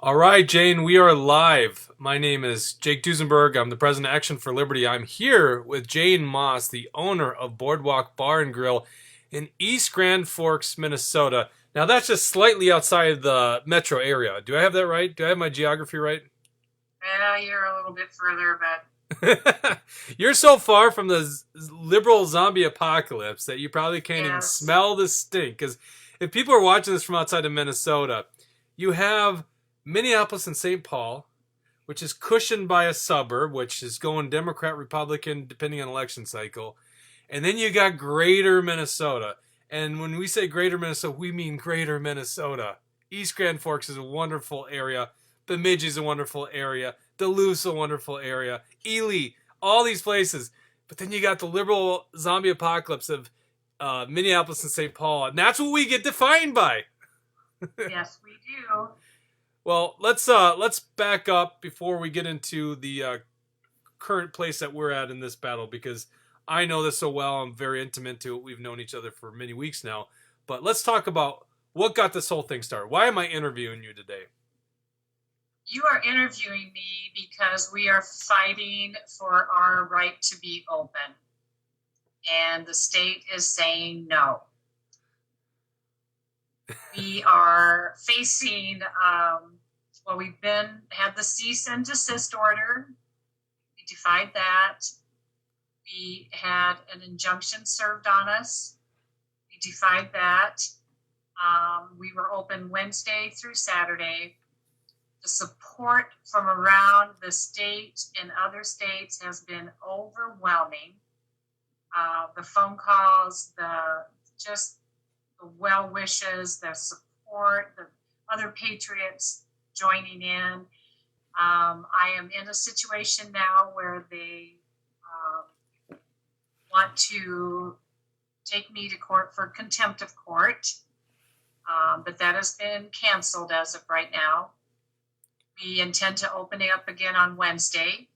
All right, Jane, we are live. My name is Jake Duesenberg. I'm the president of Action for Liberty. I'm here with Jane Moss, the owner of Boardwalk Bar and Grill in East Grand Forks, Minnesota. Now, that's just slightly outside the metro area. Do I have that right? Do I have my geography right? Yeah, you're a little bit further, but You're so far from the liberal zombie apocalypse that you probably can't even yes. smell the stink. Because if people are watching this from outside of Minnesota, you have Minneapolis and St. Paul, which is cushioned by a suburb, which is going Democrat, Republican, depending on election cycle. And then you got greater Minnesota. And when we say greater Minnesota, we mean greater Minnesota. East Grand Forks is a wonderful area. Bemidji is a wonderful area. Duluth's a wonderful area. Ely, all these places. But then you got the liberal zombie apocalypse of Minneapolis and St. Paul. And that's what we get defined by. Yes, we do. Well, let's back up before we get into the current place that we're at in this battle because I know this so well. I'm very intimate to it. We've known each other for many weeks now. But let's talk about what got this whole thing started. Why am I interviewing you today? You are interviewing me because we are fighting for our right to be open. And the state is saying no. We are facing, had the cease and desist order. We defied that. We had an injunction served on us. We defied that. We were open Wednesday through Saturday. The support from around the state and other states has been overwhelming. The phone calls, the well wishes, the support, the other patriots joining in. I am in a situation now where they want to take me to court for contempt of court, but that has been canceled as of right now. We intend to open it up again on Wednesday,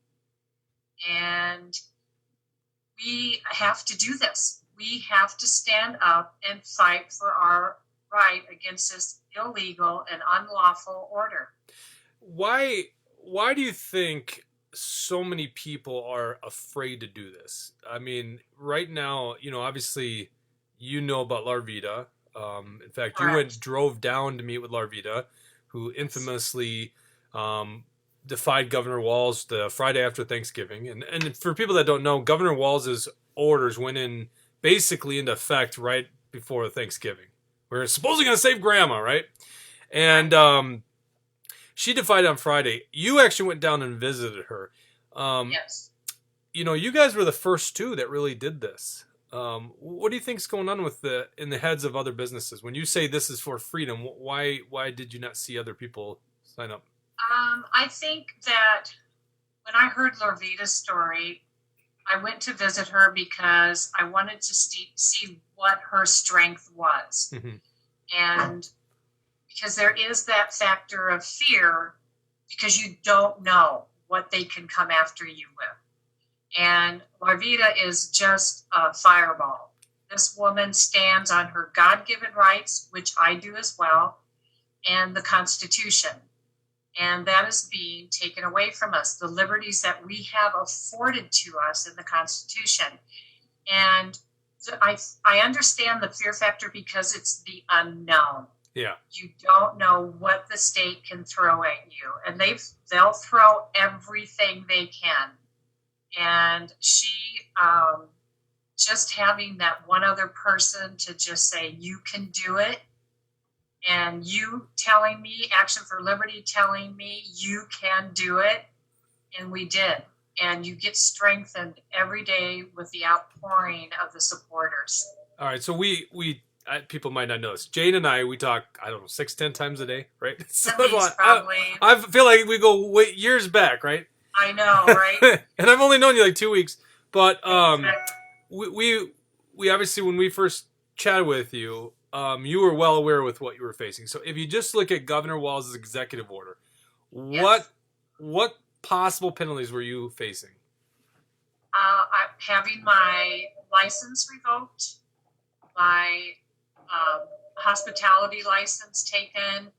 and we have to do this. We have to stand up and fight for our right against this illegal and unlawful order. Why do you think so many people are afraid to do this? I mean, right now, obviously, about Larvita. In fact, Correct. drove down to meet with Larvita, who infamously defied Governor Walz the Friday after Thanksgiving. And for people that don't know, Governor Walz's orders went in basically into effect right before Thanksgiving. We're supposedly going to save Grandma, right? And she defied on Friday. You actually went down and visited her. Yes. You guys were the first two that really did this. What do you think's going on in the heads of other businesses? When you say this is for freedom, why did you not see other people sign up? I think that when I heard Larvita's story, I went to visit her because I wanted to see what her strength was. Mm-hmm. And because there is that factor of fear because you don't know what they can come after you with. And Larvita is just a fireball. This woman stands on her God-given rights, which I do as well, and the Constitution. And that is being taken away from us, the liberties that we have afforded to us in the Constitution. And I understand the fear factor because it's the unknown. Yeah. You don't know what the state can throw at you. And they'll throw everything they can. And she, just having that one other person to just say, you can do it. And you telling me, Action for Liberty telling me you can do it. And we did. And you get strengthened every day with the outpouring of the supporters. All right. So people might not know this. Jane and we talk, I don't know, 6-10 times a day, right? So At least, probably. I feel like we go years back, right? I know, right? And I've only known you like 2 weeks. But Exactly. we obviously, when we first chatted with you, you were well aware with what you were facing. So if you just look at Governor Walz's executive order, Yes. what possible penalties were you facing? I'm having my license revoked, my hospitality license taken,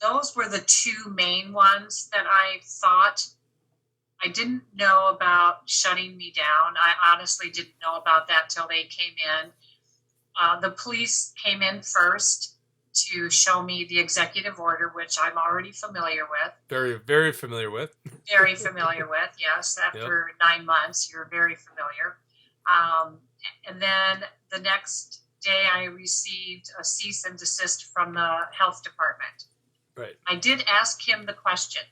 those were the two main ones that I thought. I didn't know about shutting me down. I honestly didn't know about that till they came in. The police came in first to show me the executive order, which I'm already familiar with. Very, very familiar with. Very familiar with, yes. After 9 months, you're very familiar. And then the next day, I received a cease and desist from the health department. Right. I did ask him the question,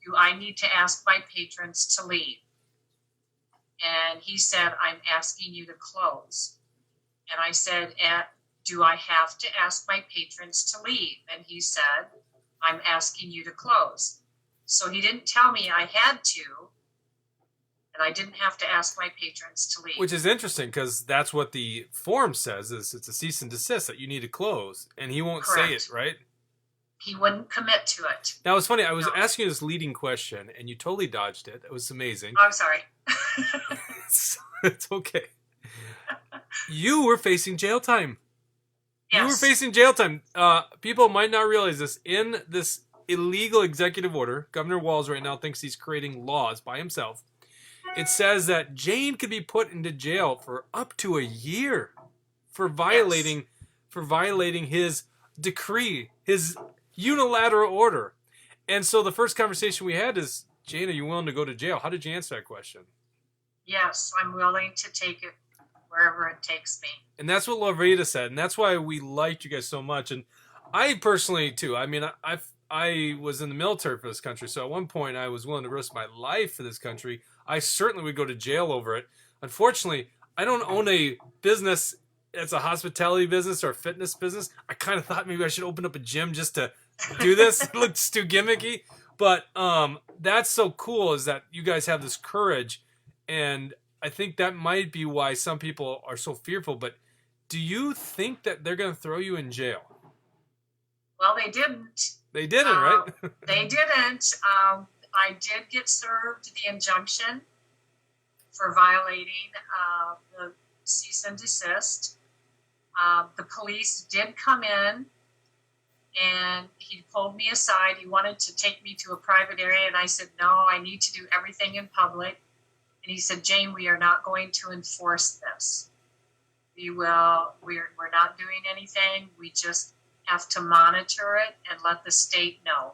do I need to ask my patrons to leave? And he said, I'm asking you to close. And I said, do I have to ask my patrons to leave? And he said, I'm asking you to close. So he didn't tell me I had to, and I didn't have to ask my patrons to leave. Which is interesting because that's what the form says, is it's a cease and desist that you need to close. And he won't say it, right? He wouldn't commit to it. Now, it's funny. I was asking you this leading question, and you totally dodged it. It was amazing. Oh, I'm sorry. It's okay. You were facing jail time. Yes. You were facing jail time. People might not realize this. In this illegal executive order, Governor Walz right now thinks he's creating laws by himself. It says that Jane could be put into jail for up to a year for violating his decree, his unilateral order. And so the first conversation we had is, Jane, are you willing to go to jail? How did you answer that question? Yes, I'm willing to take it wherever it takes me. And that's what Loretta said, and that's why we liked you guys so much. And I personally, too, I mean, I was in the military for this country, so at one point I was willing to risk my life for this country. I certainly would go to jail over it. Unfortunately, I don't own a business that's a hospitality business or a fitness business. I kind of thought maybe I should open up a gym just to do this. It looks too gimmicky. But that's so cool, is that you guys have this courage, and I think that might be why some people are so fearful. But do you think that they're going to throw you in jail? Well, they didn't. They didn't, right? They didn't. I did get served the injunction for violating the cease and desist. The police did come in, and he pulled me aside. He wanted to take me to a private area, and I said, no, I need to do everything in public. And he said, Jane, we are not going to enforce this. We're not doing anything. We just have to monitor it and let the state know.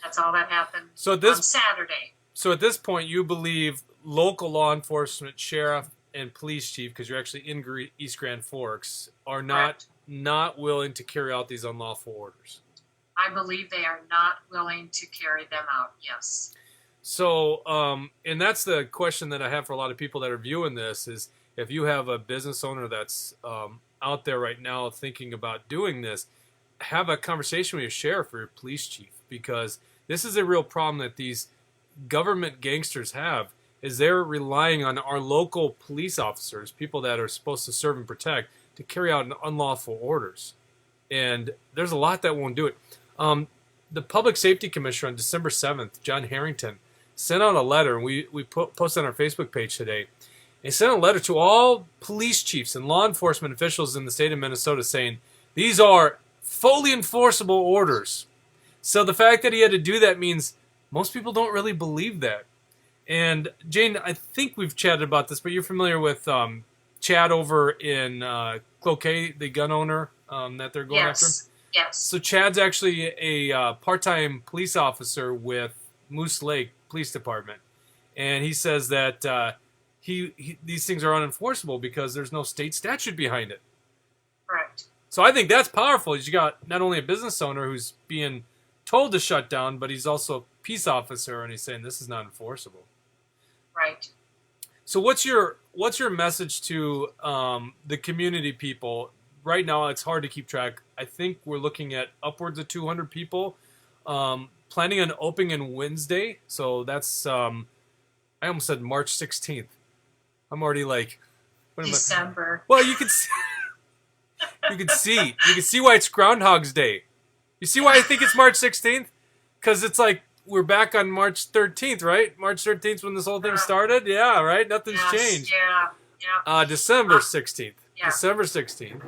That's all that happened on Saturday. So at this point, you believe local law enforcement, sheriff, and police chief, because you're actually in East Grand Forks, are not willing to carry out these unlawful orders. I believe they are not willing to carry them out, yes. So, and that's the question that I have for a lot of people that are viewing this, is if you have a business owner that's out there right now thinking about doing this, have a conversation with your sheriff or your police chief, because this is a real problem that these government gangsters have, is they're relying on our local police officers, people that are supposed to serve and protect, to carry out unlawful orders. And there's a lot that won't do it. The Public Safety Commissioner on December 7th, John Harrington, sent out a letter, and we posted on our Facebook page today. He sent a letter to all police chiefs and law enforcement officials in the state of Minnesota saying, these are fully enforceable orders. So the fact that he had to do that means most people don't really believe that. And Jane, I think we've chatted about this, but you're familiar with Chad over in Cloquet, the gun owner that they're going after? Yes. So Chad's actually a part-time police officer with Moose Lake Police Department. And he says that these things are unenforceable because there's no state statute behind it. Correct. So I think that's powerful. You got not only a business owner who's being told to shut down, but he's also a peace officer, and he's saying this is not enforceable. Right. So what's your message to the community people? Right now, it's hard to keep track. I think we're looking at upwards of 200 people planning on opening on Wednesday. So that's I almost said March 16th. I'm already like December. Well, you can see, you can see why it's Groundhog's Day. You see why I think it's March 16th? Because it's like we're back on March 13th, right? March 13th when this whole thing started. Yeah, right. Nothing's changed. Yeah. December 16th. Yeah. December 16th.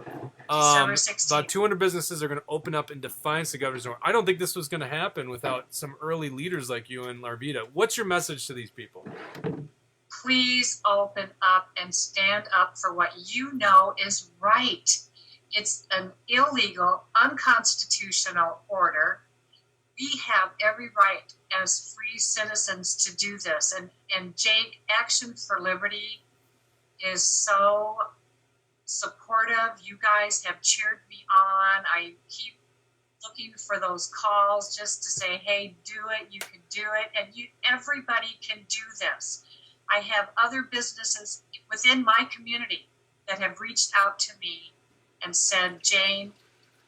December 16th. About 200 businesses are going to open up in defiance of the governor's order. I don't think this was going to happen without some early leaders like you and Larvita. What's your message to these people? Please open up and stand up for what you know is right. It's an illegal, unconstitutional order. We have every right as free citizens to do this. And Jake, Action for Liberty is so supportive. You guys have cheered me on. I keep looking for those calls just to say, hey, do it, you can do it. And everybody can do this. I have other businesses within my community that have reached out to me and said, Jane,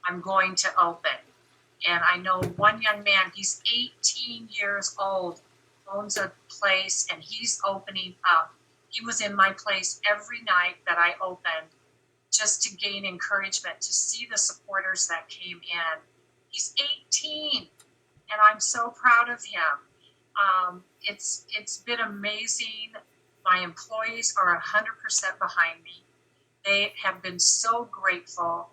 I'm going to open. And I know one young man, he's 18 years old, owns a place, and he's opening up. He was in my place every night that I opened just to gain encouragement, to see the supporters that came in. He's 18, and I'm so proud of him. It's been amazing. My employees are 100% behind me. They have been so grateful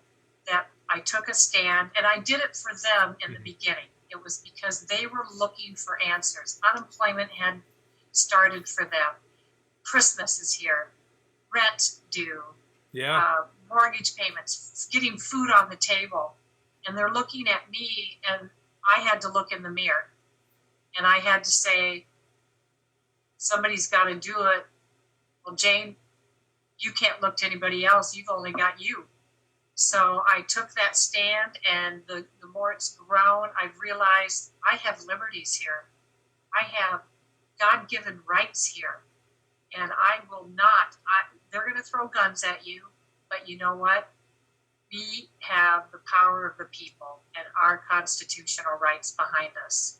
that I took a stand, and I did it for them in the beginning. It was because they were looking for answers. Unemployment had started for them. Christmas is here. Rent due. Yeah. Mortgage payments, getting food on the table. And they're looking at me, and I had to look in the mirror. And I had to say, somebody's got to do it. Well, Jane, you can't look to anybody else. You've only got you. So I took that stand, and the more it's grown, I've realized I have liberties here. I have God-given rights here. And I will not, they're going to throw guns at you, but you know what? We have the power of the people and our constitutional rights behind us.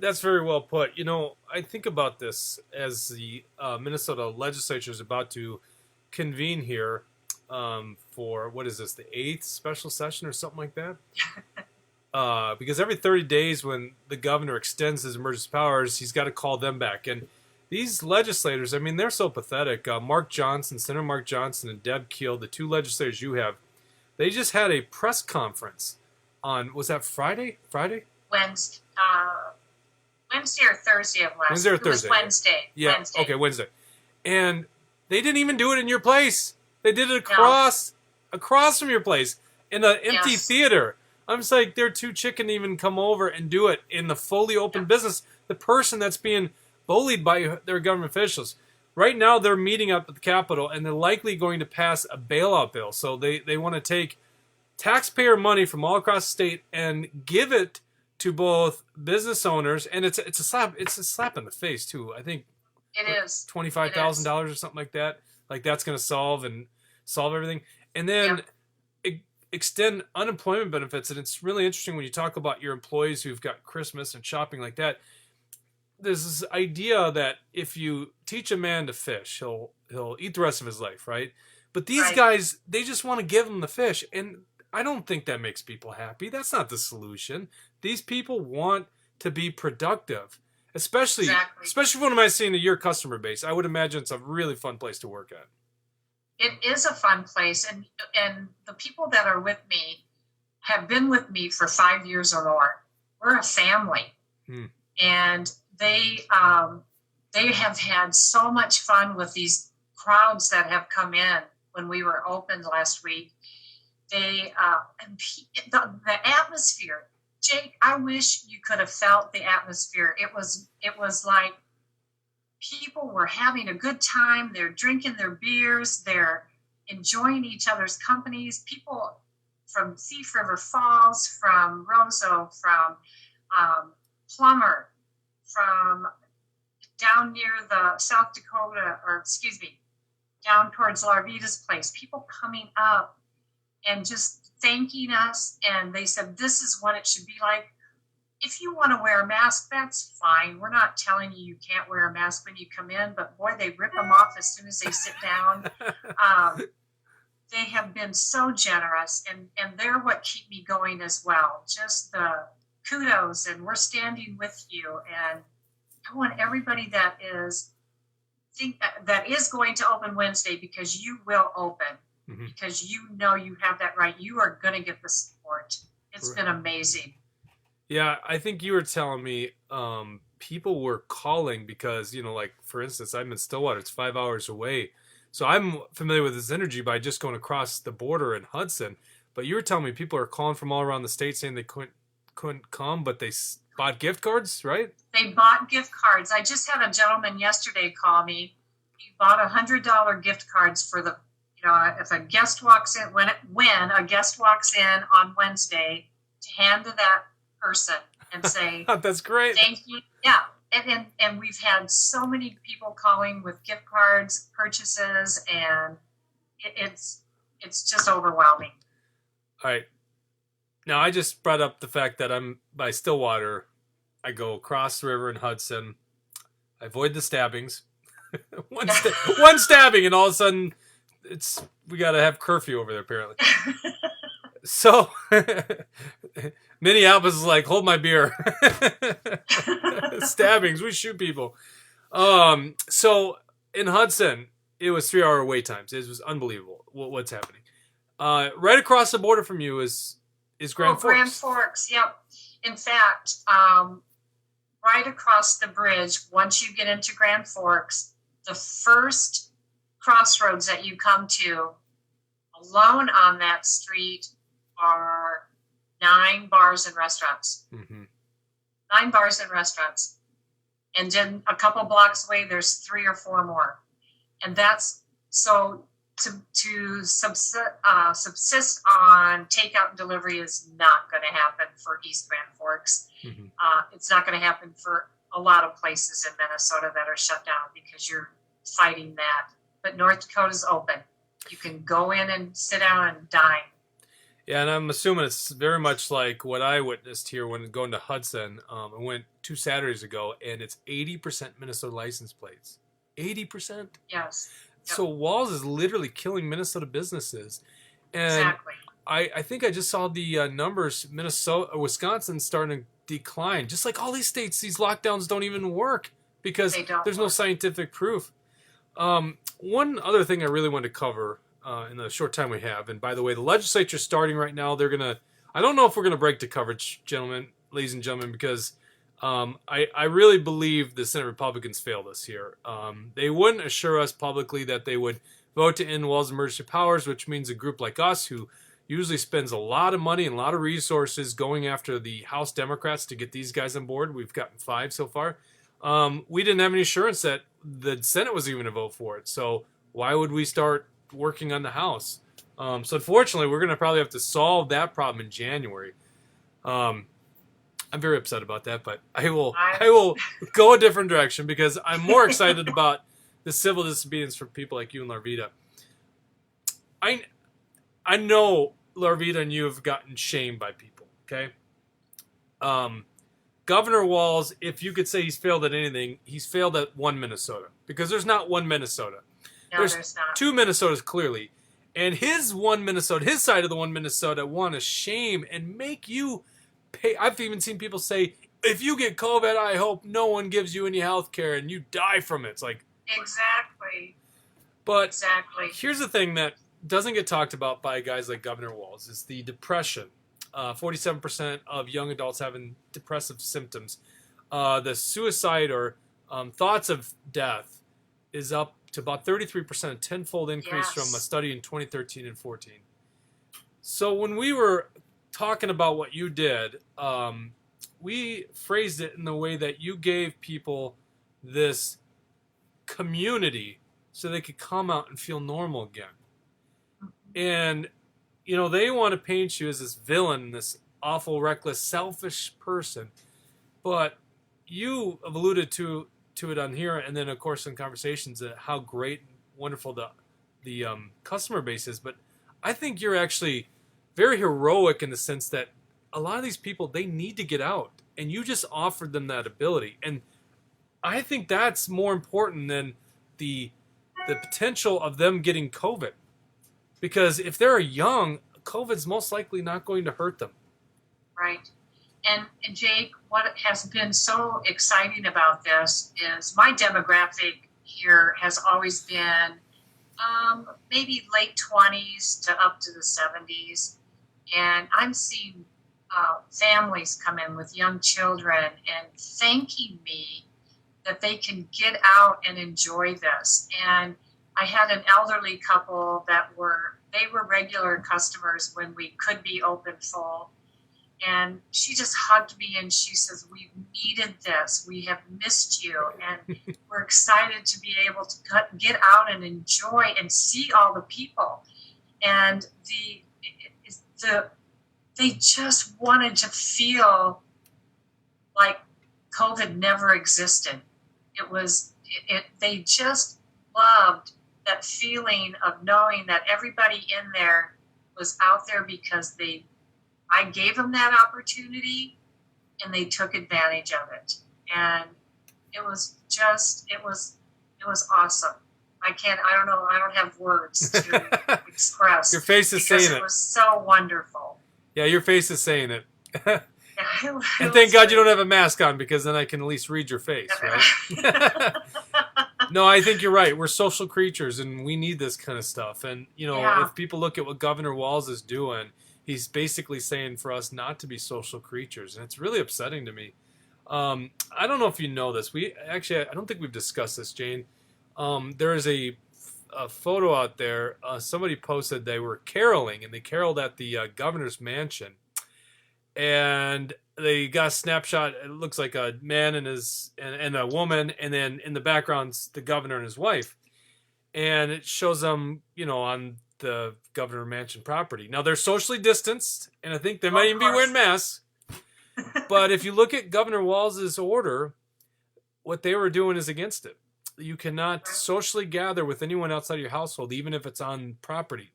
That's very well put. You know, I think about this as the Minnesota legislature is about to convene here for, what is this, the 8th special session or something like that? Because every 30 days when the governor extends his emergency powers, he's got to call them back. And these legislators, I mean, they're so pathetic. Mark Johnson, Senator Mark Johnson, and Deb Keel, the two legislators you have, they just had a press conference on, was that Friday? Wednesday or Thursday of last Wednesday or Thursday? It was Wednesday. Yeah, Wednesday. Okay, Wednesday. And they didn't even do it in your place. They did it across from your place in an empty theater. I'm just like, they're too chicken to even come over and do it in the fully open business. The person that's being bullied by their government officials. Right now, they're meeting up at the Capitol, and they're likely going to pass a bailout bill. So they want to take taxpayer money from all across the state and give it to both business owners, and it's a slap in the face too. I think it is $25,000 or something like that. Like that's going to solve everything, and then extend unemployment benefits. And it's really interesting when you talk about your employees who've got Christmas and shopping like that. There's this idea that if you teach a man to fish, he'll eat the rest of his life, right? But these guys, they just want to give him the fish, and I don't think that makes people happy. That's not the solution. These people want to be productive, especially when I'm seeing your customer base. I would imagine it's a really fun place to work at. It is a fun place, and the people that are with me have been with me for 5 years or more. We're a family, and they have had so much fun with these crowds that have come in when we were opened last week. The atmosphere, Jake, I wish you could have felt the atmosphere. It was like people were having a good time. They're drinking their beers. They're enjoying each other's companies. People from Thief River Falls, from Roseau, from Plummer, from down near the South Dakota, down towards Larvita's place, people coming up and just thanking us. And they said, this is what it should be like. If you want to wear a mask, that's fine. We're not telling you can't wear a mask when you come in, but boy, they rip them off as soon as they sit down. They have been so generous, and they're what keep me going as well. Just the kudos, and we're standing with you. And I want everybody that is going to open Wednesday, because you will open. because you know you have that right. You are going to get the support. It's been amazing. Yeah, I think you were telling me people were calling because, like, for instance, I'm in Stillwater. It's 5 hours away. So I'm familiar with this energy by just going across the border in Hudson. But you were telling me people are calling from all around the state saying they couldn't come, but they bought gift cards, right? They bought gift cards. I just had a gentleman yesterday call me. He bought $100 gift cards for the, if a guest walks in, when a guest walks in on Wednesday, to hand to that person and say, that's great. Thank you. Yeah. And we've had so many people calling with gift cards, purchases, and it's just overwhelming. All right. Now, I just brought up the fact that I'm by Stillwater. I go across the river in Hudson. I avoid the stabbings. one stabbing, and all of a sudden, we got to have curfew over there, apparently. So, Minneapolis is like, hold my beer. Stabbings, we shoot people. So, in Hudson, it was 3 hour wait times. It was unbelievable what's happening. Right across the border from you is Grand Forks. Grand Forks, yep. In fact, right across the bridge, once you get into Grand Forks, the first crossroads that you come to, alone on that street, are 9 bars and restaurants. 9 bars and restaurants. And then a couple blocks away, there's 3 or 4 more. And that's so to subsist on takeout and delivery is not going to happen for East Grand Forks. It's not going to happen for a lot of places in Minnesota that are shut down because you're fighting that. But North Dakota's open. You can go in and sit down and dine. Yeah, and I'm assuming it's very much like what I witnessed here when going to Hudson. I went 2 Saturdays ago, and it's 80% Minnesota license plates. 80%? Yes. Yep. So Walz is literally killing Minnesota businesses. And exactly. I think I just saw the numbers. Wisconsin starting to decline. Just like all these states, these lockdowns don't even work because there's no scientific proof. One other thing I really wanted to cover in the short time we have, and by the way, the legislature's starting right now. I don't know if we're going to break the coverage, ladies and gentlemen, because I really believe the Senate Republicans failed us here. They wouldn't assure us publicly that they would vote to end Walz's emergency powers, which means a group like us who usually spends a lot of money and a lot of resources going after the House Democrats to get these guys on board. We've gotten 5 so far. We didn't have any assurance that the Senate was even going to vote for it. So why would we start working on the House? So unfortunately, we're going to probably have to solve that problem in January. I'm very upset about that, but I will go a different direction because I'm more excited about the civil disobedience for people like you and Larvita. I know Larvita and you have gotten shamed by people, okay? Governor Walz, if you could say he's failed at anything, he's failed at one Minnesota because there's not one Minnesota. No, there's not. 2 Minnesotas clearly. And his side of the one Minnesota want to shame and make you pay. I've even seen people say, if you get COVID, I hope no one gives you any health care and you die from it. It's like... Exactly. But here's the thing that doesn't get talked about by guys like Governor Walz is the depression. 47% of young adults having depressive symptoms. The suicide or thoughts of death is up to about 33%, a tenfold increase from a study in 2013 and 14. So when we were talking about what you did, we phrased it in the way that you gave people this community so they could come out and feel normal again. And, they want to paint you as this villain, this awful, reckless, selfish person. But you have alluded to it on here, and then, of course, in conversations, how great and wonderful the customer base is. But I think you're actually very heroic in the sense that a lot of these people, they need to get out, and you just offered them that ability. And I think that's more important than the potential of them getting COVID. Because if they're young, COVID's most likely not going to hurt them. Right. And Jake, what has been so exciting about this is my demographic here has always been maybe late 20s to up to the 70s. And I'm seeing families come in with young children and thanking me that they can get out and enjoy this. And I had an elderly couple that they were regular customers when we could be open full. And she just hugged me and she says, "We've needed this. We have missed you. And we're excited to be able to get out and enjoy and see all the people." And they just wanted to feel like COVID never existed. They just loved that feeling of knowing that everybody in there was out there because I gave them that opportunity and they took advantage of it. And it was awesome. I don't know, I don't have words to express. Your face is saying it. It was so wonderful. Yeah, your face is saying it. Yeah, and thank God you don't have a mask on, because then I can at least read your face, right? No, I think you're right. We're social creatures and we need this kind of stuff. And, if people look at what Governor Walz is doing, he's basically saying for us not to be social creatures. And it's really upsetting to me. I don't know if you know this. I don't think we've discussed this, Jane. There is a photo out there. Somebody posted they were caroling, and they caroled at the governor's mansion. And they got a snapshot. It looks like a man and a woman, and then in the background's the governor and his wife. And it shows them, on the governor mansion property. Now they're socially distanced, and I think they might even be wearing masks. But if you look at Governor Walz's order, what they were doing is against it. You cannot socially gather with anyone outside your household, even if it's on property.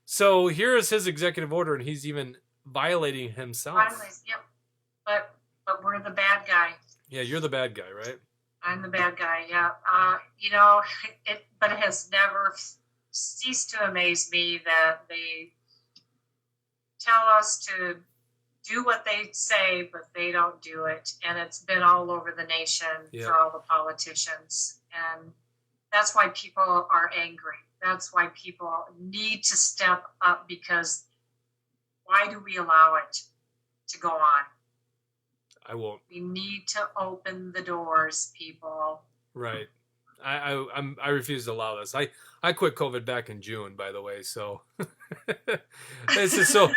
So here is his executive order, and he's even violating himself. Yep. But we're the bad guy. Yeah, you're the bad guy, right? I'm the bad guy. Yeah. But it has never ceased to amaze me that they tell us to do what they say, but they don't do it. And it's been all over the nation for all the politicians. And that's why people are angry. That's why people need to step up, because why do we allow it to go on? I won't. We need to open the doors, people. Right. I refuse to allow this. I quit COVID back in June, by the way. So this is so.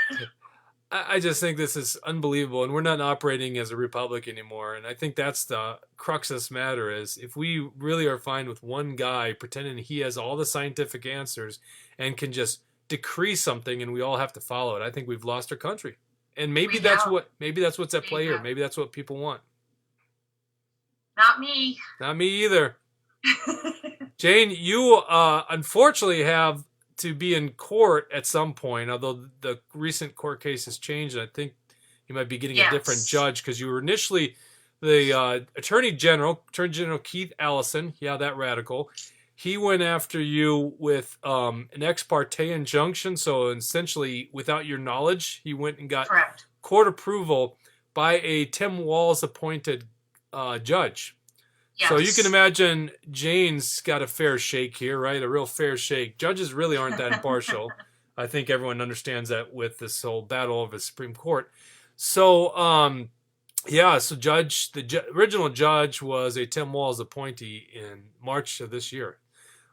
I just think this is unbelievable, and we're not operating as a republic anymore. And I think that's the crux of this matter: is if we really are fine with one guy pretending he has all the scientific answers and can just decree something, and we all have to follow it, I think we've lost our country. And maybe that's what's at play here. Maybe that's what people want. Not me. Not me either. Jane, you unfortunately have to be in court at some point, although the recent court case has changed. I think you might be getting a different judge, because you were initially the Attorney General Keith Ellison. Yeah, that radical. He went after you with an ex parte injunction. So essentially, without your knowledge, he went and got court approval by a Tim Walz appointed judge. Yes. So you can imagine Jane's got a fair shake here, right? A real fair shake. Judges really aren't that impartial. I think everyone understands that with this whole battle of the Supreme Court. So, so the original judge was a Tim Walz appointee in March of this year.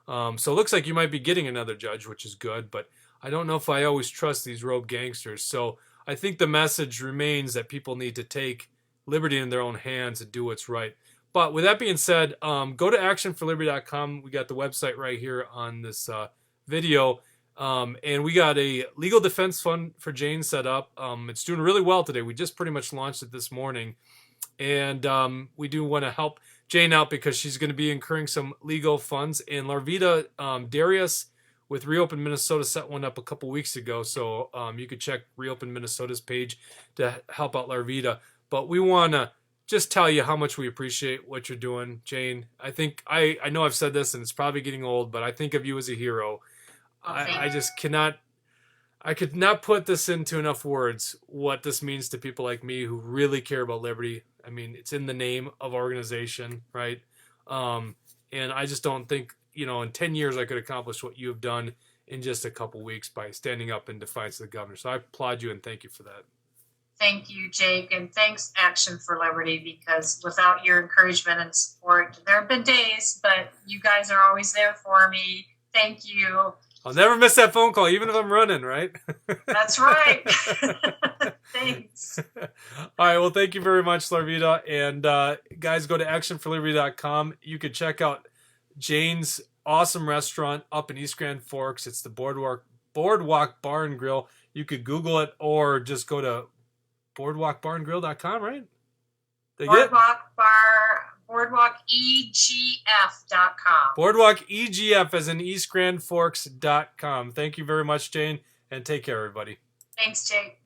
So it looks like you might be getting another judge, which is good, but I don't know if I always trust these rogue gangsters. So I think the message remains that people need to take liberty in their own hands and do what's right. But with that being said, go to actionforliberty.com. We got the website right here on this video. And we got a legal defense fund for Jane set up. It's doing really well today. We just pretty much launched it this morning. And we do want to help Jane out, because she's going to be incurring some legal funds. And Larvita Darius with Reopen Minnesota set one up a couple weeks ago. So you could check Reopen Minnesota's page to help out Larvita. But we want to just tell you how much we appreciate what you're doing, Jane. I think I know I've said this and it's probably getting old, but I think of you as a hero. I could not put this into enough words, what this means to people like me who really care about liberty. I mean, it's in the name of organization, right? And I just don't think in 10 years I could accomplish what you've done in just a couple weeks by standing up in defiance of the governor. So I applaud you and thank you for that. Thank you, Jake, and thanks Action for Liberty, because without your encouragement and support, there have been days, but you guys are always there for me. Thank you. I'll never miss that phone call, even if I'm running, right? That's right. Thanks. All right, well, thank you very much, Larvita. And guys, go to actionforliberty.com. You could check out Jane's awesome restaurant up in East Grand Forks. It's the Boardwalk Bar and Grill. You could Google it or just go to boardwalkbarandgrill.com, right? BoardwalkEGF.com. Boardwalk EGF as in EastGrandForks.com. Thank you very much, Jane, and take care, everybody. Thanks, Jake.